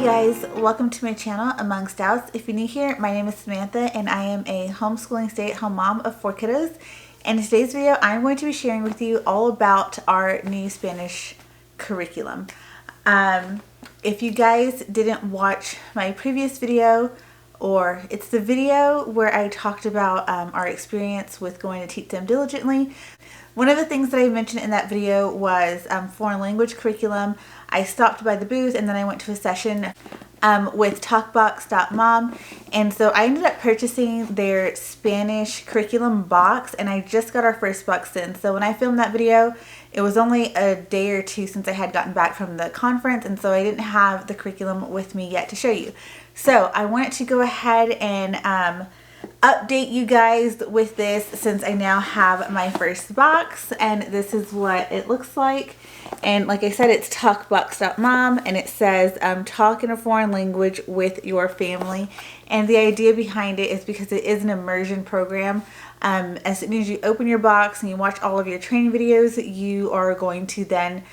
guys, welcome to my channel, Among Stouts. If you're new here, my name is Samantha and I am a homeschooling stay-at-home mom of 4 kiddos. And in today's video, I'm going to be sharing with you all about our new Spanish curriculum. If you guys didn't watch my previous video, or it's the video where I talked about our experience with going to teach them diligently. One of the things that I mentioned in that video was foreign language curriculum. I stopped by the booth and then I went to a session with Talkbox.Mom, and so I ended up purchasing their Spanish curriculum box, and I just got our first box in. So when I filmed that video, it was only a day or two since I had gotten back from the conference, and so I didn't have the curriculum with me yet to show you. So I wanted to go ahead and update you guys with this since I now have my first box, and this is what it looks like. And like I said, it's Talkbox.Mom, and it says talk in a foreign language with your family. And the idea behind it is because it is an immersion program. As soon as you open your box and you watch all of your training videos, you are going to then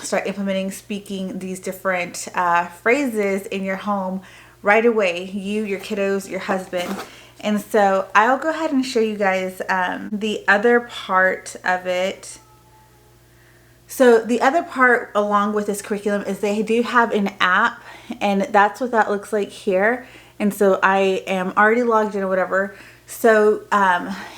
start implementing speaking these different phrases in your home right away, you, your kiddos, your husband. And so I'll go ahead and show you guys the other part of it. So the other part along with this curriculum is they do have an app, and that's what that looks like here. And so I am already logged in or whatever. So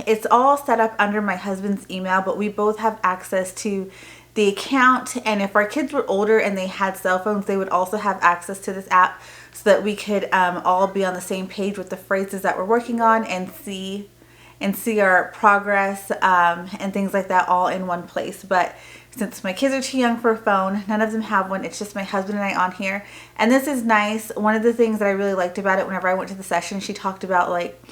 it's all set up under my husband's email, but we both have access to the account. And if our kids were older and they had cell phones, they would also have access to this app so that we could all be on the same page with the phrases that we're working on and see our progress and things like that all in one place. But since my kids are too young for a phone, none of them have one. It's just my husband and I on here. And this is nice. One of the things that I really liked about it, whenever I went to the session, she talked about, like,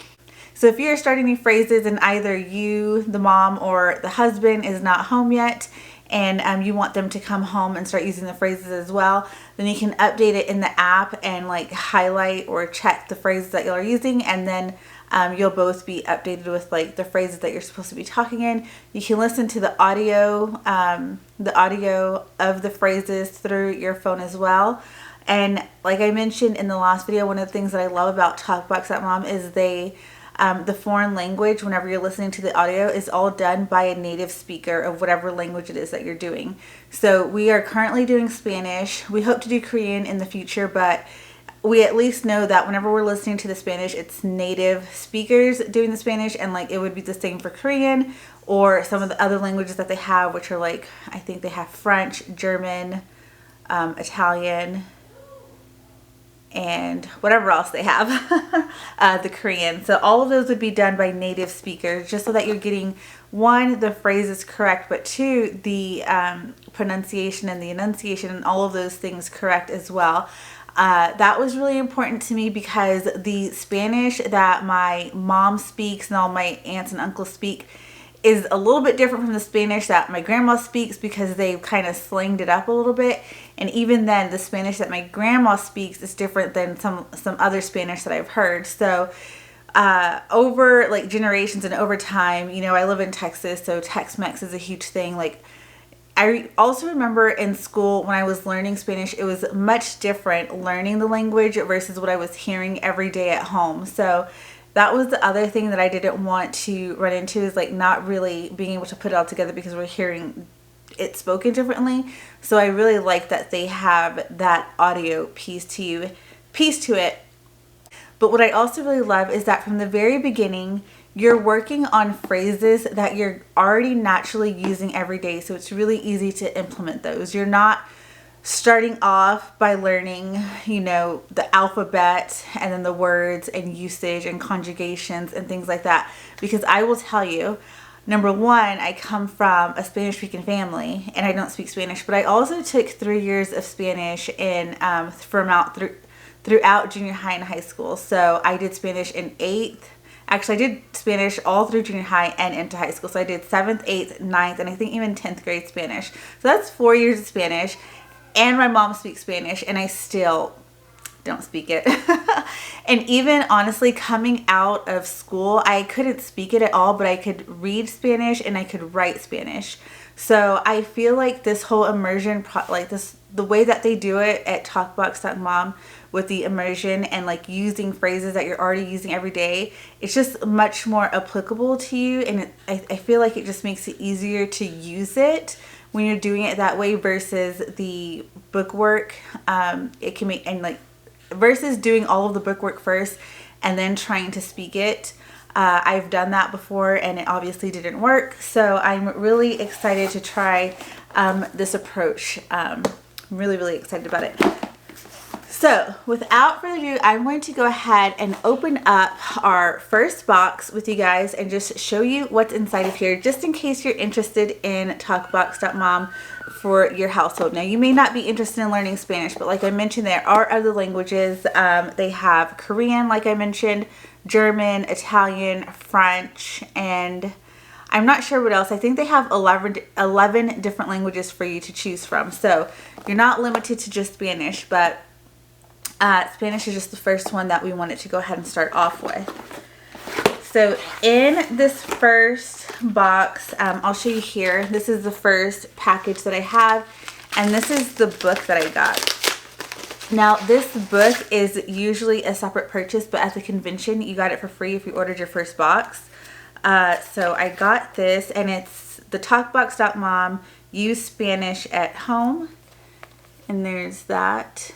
so if you're starting new phrases and either you, the mom, or the husband is not home yet, and you want them to come home and start using the phrases as well, then you can update it in the app and like highlight or check the phrases that y'all are using, and then you'll both be updated with like the phrases that you're supposed to be talking in. You can listen to the audio of the phrases through your phone as well. And like I mentioned in the last video, one of the things that I love about Talkbox.Mom is the foreign language, whenever you're listening to the audio, is all done by a native speaker of whatever language it is that you're doing. So we are currently doing Spanish. We hope to do Korean in the future, but we at least know that whenever we're listening to the Spanish, it's native speakers doing the Spanish, and like it would be the same for Korean or some of the other languages that they have, which are like, I think they have French, German, Italian, and whatever else they have, the Korean. So all of those would be done by native speakers, just so that you're getting, one, the phrases correct, but two, the pronunciation and the enunciation and all of those things correct as well. That was really important to me because the Spanish that my mom speaks and all my aunts and uncles speak is a little bit different from the Spanish that my grandma speaks, because they've kind of slanged it up a little bit. And even then, the Spanish that my grandma speaks is different than some other Spanish that I've heard. So over like generations and over time, you know, I live in Texas, so Tex-Mex is a huge thing. Like, I also remember in school when I was learning Spanish, it was much different learning the language versus what I was hearing every day at home. So that was the other thing that I didn't want to run into, is like not really being able to put it all together because we're hearing it spoken differently. So I really like that they have that audio piece to it. But what I also really love is that from the very beginning, you're working on phrases that you're already naturally using every day. So it's really easy to implement those. You're not starting off by learning, you know, the alphabet and then the words and usage and conjugations and things like that. Because I will tell you, number one, I come from a Spanish-speaking family and I don't speak Spanish, but I also took 3 years of Spanish throughout junior high and high school. So I did Spanish in 8th. Actually, I did Spanish all through junior high and into high school. So I did 7th, 8th, 9th, and I think even 10th grade Spanish. So that's 4 years of Spanish. And my mom speaks Spanish, and I still don't speak it. And even honestly, coming out of school, I couldn't speak it at all, but I could read Spanish and I could write Spanish. So I feel like this whole immersion, the way that they do it at Talkbox.Mom with the immersion and like using phrases that you're already using every day, it's just much more applicable to you. And I feel like it just makes it easier to use it when you're doing it that way versus the bookwork. It can make, and like, versus doing all of the bookwork first and then trying to speak it. I've done that before and it obviously didn't work. So I'm really excited to try this approach. I'm really excited about it. So without further ado, I'm going to go ahead and open up our first box with you guys and just show you what's inside of here, just in case you're interested in Talkbox.Mom for your household. Now, you may not be interested in learning Spanish, but like I mentioned, there are other languages. They have Korean, like I mentioned, German, Italian, French, and I'm not sure what else. I think they have 11 different languages for you to choose from. So you're not limited to just Spanish, but Spanish is just the first one that we wanted to go ahead and start off with. So in this first box, I'll show you here. This is the first package that I have, and this is the book that I got. Now, this book is usually a separate purchase, but at the convention, you got it for free if you ordered your first box. So I got this, and it's the Talkbox.Mom Use Spanish at Home, and there's that.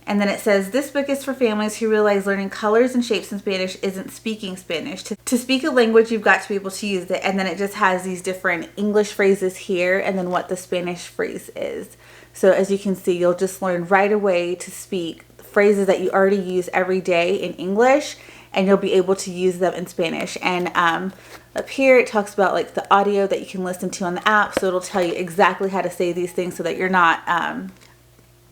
And then it says, this book is for families who realize learning colors and shapes in Spanish isn't speaking Spanish. To speak a language, you've got to be able to use it. And then it just has these different English phrases here and then what the Spanish phrase is. So as you can see, you'll just learn right away to speak phrases that you already use every day in English, and you'll be able to use them in Spanish. And up here, it talks about like the audio that you can listen to on the app. So it'll tell you exactly how to say these things so that you're not...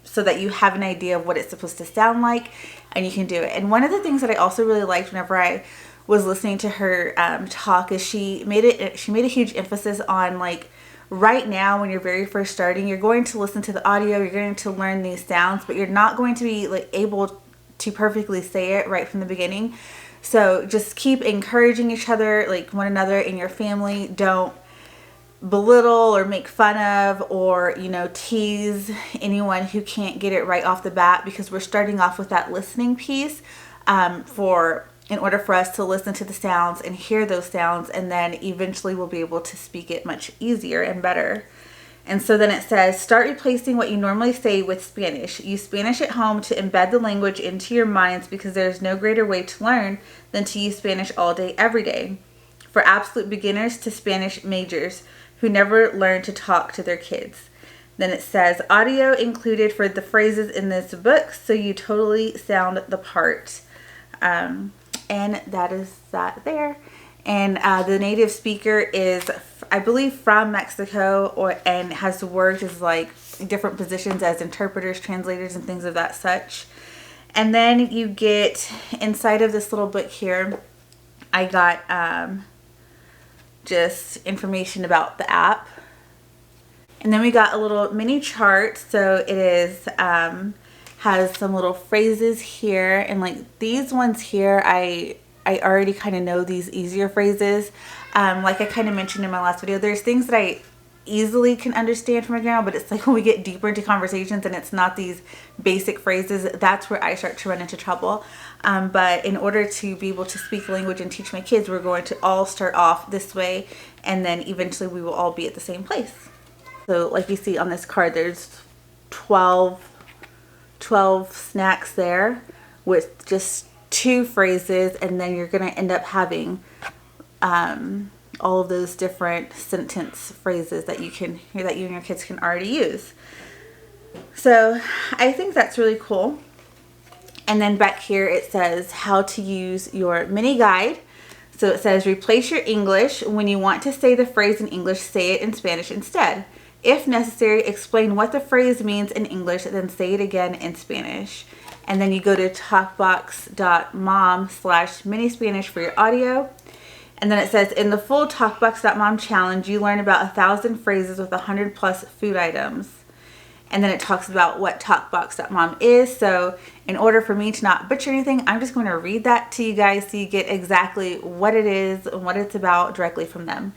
so that you have an idea of what it's supposed to sound like and you can do it. And one of the things that I also really liked whenever I was listening to her talk is she made a huge emphasis on, like, right now when you're very first starting, you're going to listen to the audio, you're going to learn these sounds, but you're not going to be like able to perfectly say it right from the beginning. So just keep encouraging each other, like one another in your family. Don't belittle or make fun of or, you know, tease anyone who can't get it right off the bat, because we're starting off with that listening piece in order for us to listen to the sounds and hear those sounds, and then eventually we'll be able to speak it much easier and better. And so then it says, start replacing what you normally say with Spanish. Use Spanish at home to embed the language into your minds, because there's no greater way to learn than to use Spanish all day, every day. For absolute beginners to Spanish majors who never learn to talk to their kids. Then it says, audio included for the phrases in this book, so you totally sound the part. And that is that there. And the native speaker is, I believe, from Mexico, and has worked as like different positions as interpreters, translators, and things of that such. And then you get inside of this little book here, I got just information about the app. And then we got a little mini chart. So it is has some little phrases here, and like these ones here, I already kind of know these easier phrases. Like I kind of mentioned in my last video, there's things that I easily can understand from my grandma, but it's like when we get deeper into conversations and it's not these basic phrases, that's where I start to run into trouble. But in order to be able to speak language and teach my kids, we're going to all start off this way, and then eventually we will all be at the same place. So like you see on this card, there's 12 snacks there with just 2 phrases, and then you're going to end up having all of those different sentence phrases that you can hear that you and your kids can already use. So I think that's really cool. And then back here it says how to use your mini guide. So it says, replace your English. When you want to say the phrase in English, say it in Spanish instead. If necessary, explain what the phrase means in English, then say it again in Spanish. And then you go to Talkbox.Mom/mini Spanish for your audio. And then it says, in the full Talkbox.Mom challenge, you learn about 1,000 phrases with 100+ food items. And then it talks about what Talkbox.Mom is. So in order for me to not butcher anything, I'm just going to read that to you guys so you get exactly what it is and what it's about directly from them.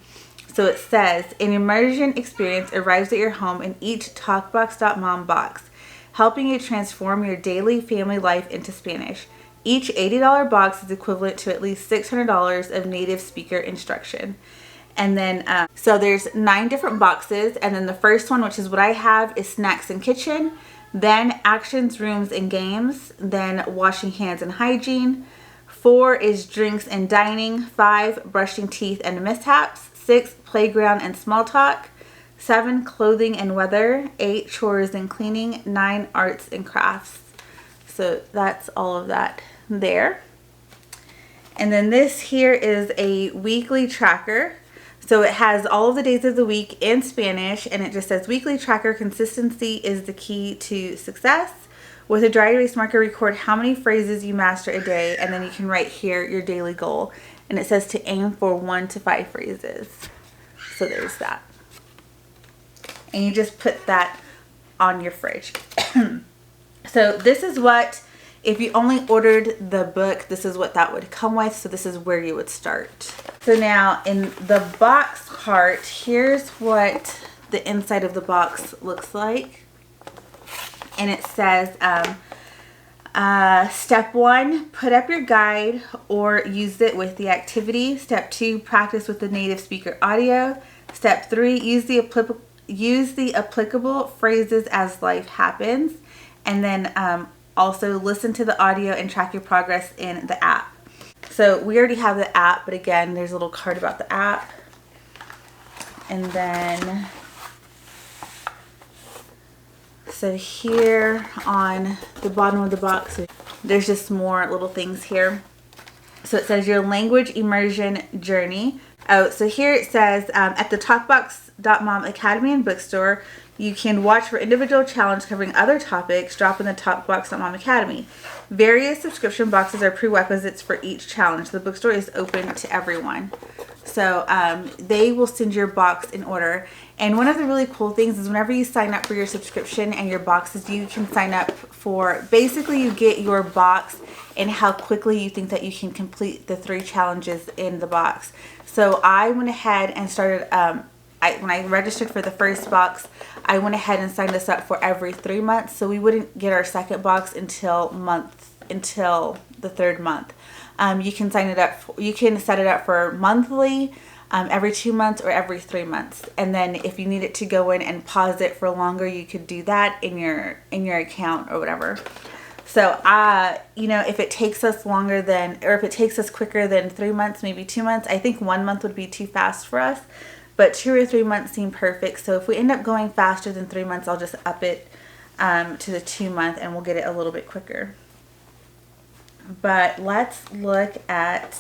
So it says, an immersion experience arrives at your home in each Talkbox.Mom box, helping you transform your daily family life into Spanish. Each $80 box is equivalent to at least $600 of native speaker instruction. And then, so there's 9 different boxes. And then the first one, which is what I have, is snacks and kitchen. Then actions, rooms, and games. Then washing hands and hygiene. 4 is drinks and dining. 5, brushing teeth and mishaps. 6, playground and small talk. 7, clothing and weather. 8, chores and cleaning. 9, arts and crafts. So that's all of that there. And then this here is a weekly tracker. So it has all of the days of the week in Spanish, and it just says weekly tracker, consistency is the key to success. With a dry erase marker, record how many phrases you master a day, and then you can write here your daily goal. And it says to aim for 1 to 5 phrases. So there's that. And you just put that on your fridge. So this is what, if you only ordered the book, this is what that would come with. So this is where you would start. So now in the box part, here's what the inside of the box looks like. And it says, step 1, put up your guide or use it with the activity. Step 2, practice with the native speaker audio. Step 3, use the applicable phrases as life happens. And then also listen to the audio and track your progress in the app. So we already have the app, but again, there's a little card about the app. And then, so here on the bottom of the box, there's just more little things here. So it says your language immersion journey. Oh, so here it says at the Talkbox.Mom Academy and Bookstore, you can watch for individual challenge covering other topics. Drop in the Talkbox.Mom Academy. Various subscription boxes are prerequisites for each challenge. The bookstore is open to everyone. So they will send your box in order. And one of the really cool things is whenever you sign up for your subscription and your boxes, you can sign up for, basically you get your box and how quickly you think that you can complete the 3 challenges in the box. So I went ahead and started, when I registered for the first box, I went ahead and signed us up for every 3 months. So we wouldn't get our second box until the 3rd month. You can sign it up, you can set it up for monthly, every 2 months or every 3 months. And then if you needed to go in and pause it for longer, you could do that in your account or whatever. So, you know, if it takes us longer than, or if it takes us quicker than 3 months, maybe 2 months, I think 1 month would be too fast for us, but 2 or 3 months seem perfect. So if we end up going faster than 3 months, I'll just up it to the 2 month and we'll get it a little bit quicker. But let's look at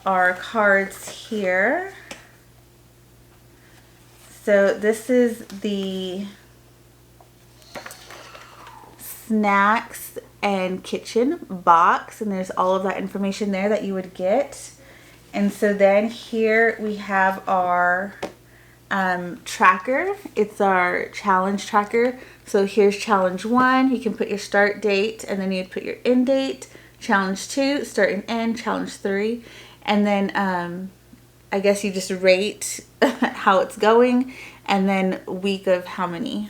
our cards here. So this is the snacks and kitchen box, and there's all of that information there that you would get. And so then here we have our tracker. It's our challenge tracker. So here's challenge 1. You can put your start date and then you'd put your end date. Challenge 2, start and end. Challenge 3. And then I guess you just rate how it's going, and then week of how many.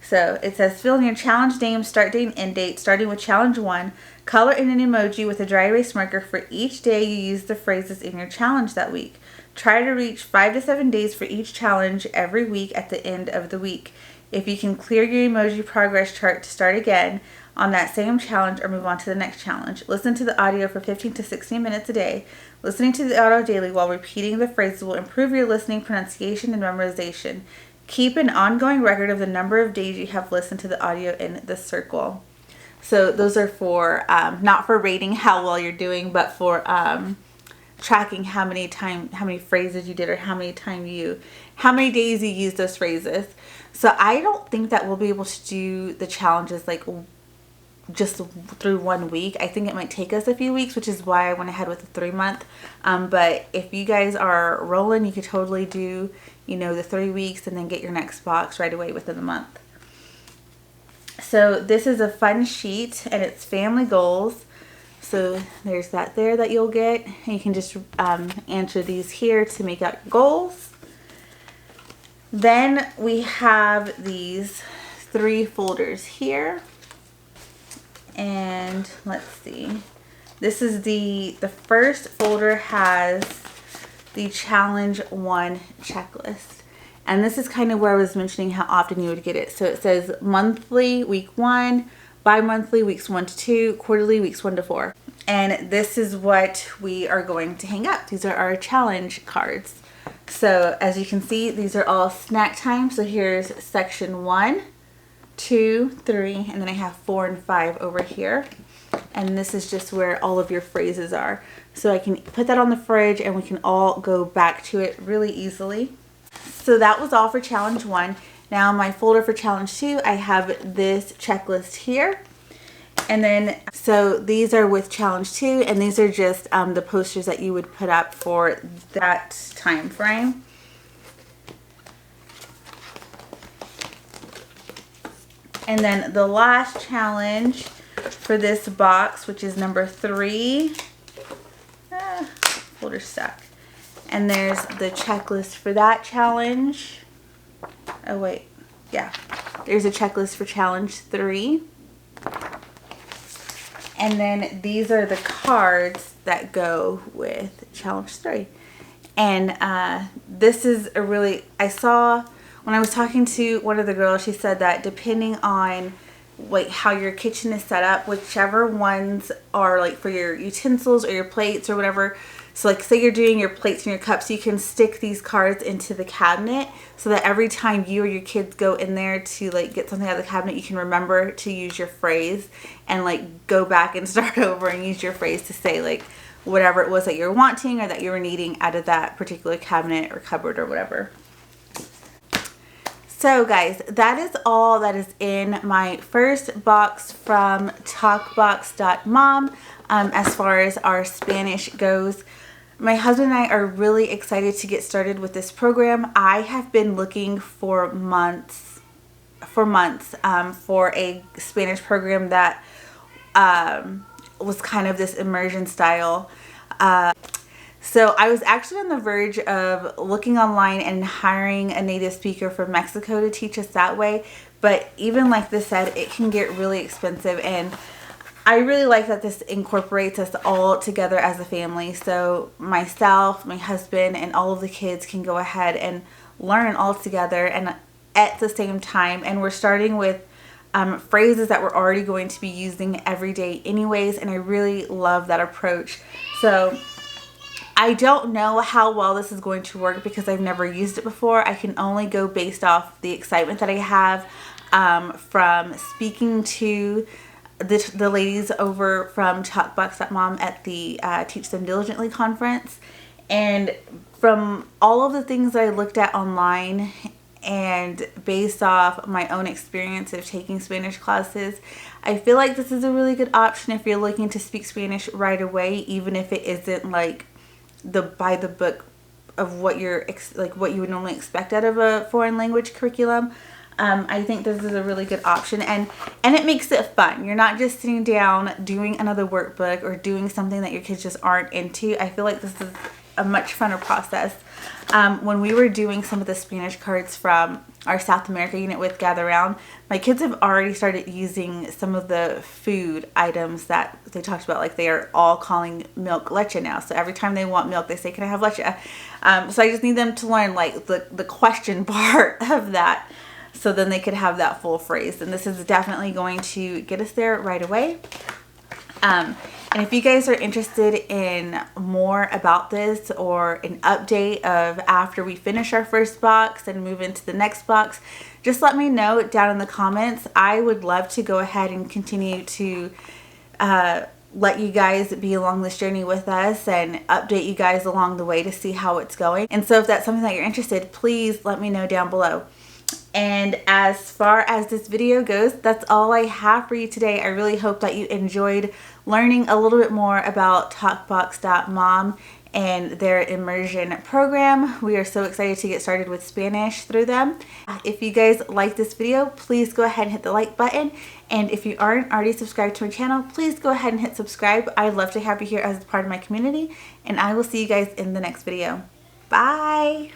So it says fill in your challenge name, start date, and end date, starting with challenge 1. Color in an emoji with a dry erase marker for each day you use the phrases in your challenge that week. Try to reach 5 to 7 days for each challenge every week at the end of the week. If you can clear your emoji progress chart to start again on that same challenge or move on to the next challenge. Listen to the audio for 15 to 16 minutes a day. Listening to the audio daily while repeating the phrases will improve your listening, pronunciation, and memorization. Keep an ongoing record of the number of days you have listened to the audio in the circle. So those are for, not for rating how well you're doing, but for tracking how many phrases you did, or how many days you used those phrases. So I don't think that we'll be able to do the challenges like just through 1 week. I think it might take us a few weeks, which is why I went ahead with the 3-month. But if you guys are rolling, you could totally do, you know, the 3 weeks and then get your next box right away within the month. So this is a fun sheet, and it's family goals. So there's that there that you'll get, and you can just answer these here to make out your goals. Then we have these 3 folders here, and let's see, this is the first folder has the challenge 1 checklist, and this is kind of where I was mentioning how often you would get it. So it says monthly, week 1, bi-monthly, weeks 1 to 2, quarterly, weeks 1 to 4. And this is what we are going to hang up. These are our challenge cards. So as you can see, these are all snack time. So here's section 1, 2, 3, and then I have 4 and 5 over here. And this is just where all of your phrases are. So I can put that on the fridge and we can all go back to it really easily. So that was all for challenge 1. Now my folder for challenge 2, I have this checklist here. And then, so these are with challenge 2, and these are just the posters that you would put up for that time frame. And then the last challenge for this box, which is number 3, folder stuck. And there's the checklist for that challenge. Oh wait, yeah, there's a checklist for challenge 3. And then these are the cards that go with challenge 3. And this is a really, I saw when I was talking to one of the girls, she said that depending on like how your kitchen is set up, whichever ones are like for your utensils or your plates or whatever. So like say you're doing your plates and your cups, you can stick these cards into the cabinet so that every time you or your kids go in there to like get something out of the cabinet, you can remember to use your phrase and like go back and start over and use your phrase to say like whatever it was that you're wanting or that you were needing out of that particular cabinet or cupboard or whatever. So guys, that is all that is in my first box from Talkbox.Mom as far as our Spanish goes. My husband and I are really excited to get started with this program. I have been looking for months for a Spanish program that was kind of this immersion style. So I was actually on the verge of looking online and hiring a native speaker from Mexico to teach us that way. But even like this said, it can get really expensive, and I really like that this incorporates us all together as a family. So myself, my husband, and all of the kids can go ahead and learn all together and at the same time. And we're starting with phrases that we're already going to be using every day anyways. And I really love that approach. So I don't know how well this is going to work because I've never used it before. I can only go based off the excitement that I have from speaking to the ladies over from Talkbox.Mom at the Teach Them Diligently conference, and from all of the things that I looked at online and based off my own experience of taking Spanish classes, I feel like this is a really good option if you're looking to speak Spanish right away, even if it isn't like the by the book of what you're what you would normally expect out of a foreign language curriculum. I think this is a really good option, and it makes it fun. You're not just sitting down doing another workbook or doing something that your kids just aren't into. I feel like this is a much funner process. When we were doing some of the Spanish cards from our South America unit with Gather Round, my kids have already started using some of the food items that they talked about. Like they are all calling milk leche now. So every time they want milk, they say, "Can I have leche?" So I just need them to learn like the question part of that, so then they could have that full phrase. And this is definitely going to get us there right away. And if you guys are interested in more about this or an update of after we finish our first box and move into the next box, just let me know down in the comments. I would love to go ahead and continue to let you guys be along this journey with us and update you guys along the way to see how it's going. And so if that's something that you're interested, please let me know down below. And as far as this video goes, that's all I have for you today. I really hope that you enjoyed learning a little bit more about Talkbox.Mom and their immersion program. We are so excited to get started with Spanish through them. If you guys like this video, please go ahead and hit the like button. And if you aren't already subscribed to my channel, please go ahead and hit subscribe. I'd love to have you here as a part of my community, and I will see you guys in the next video. Bye!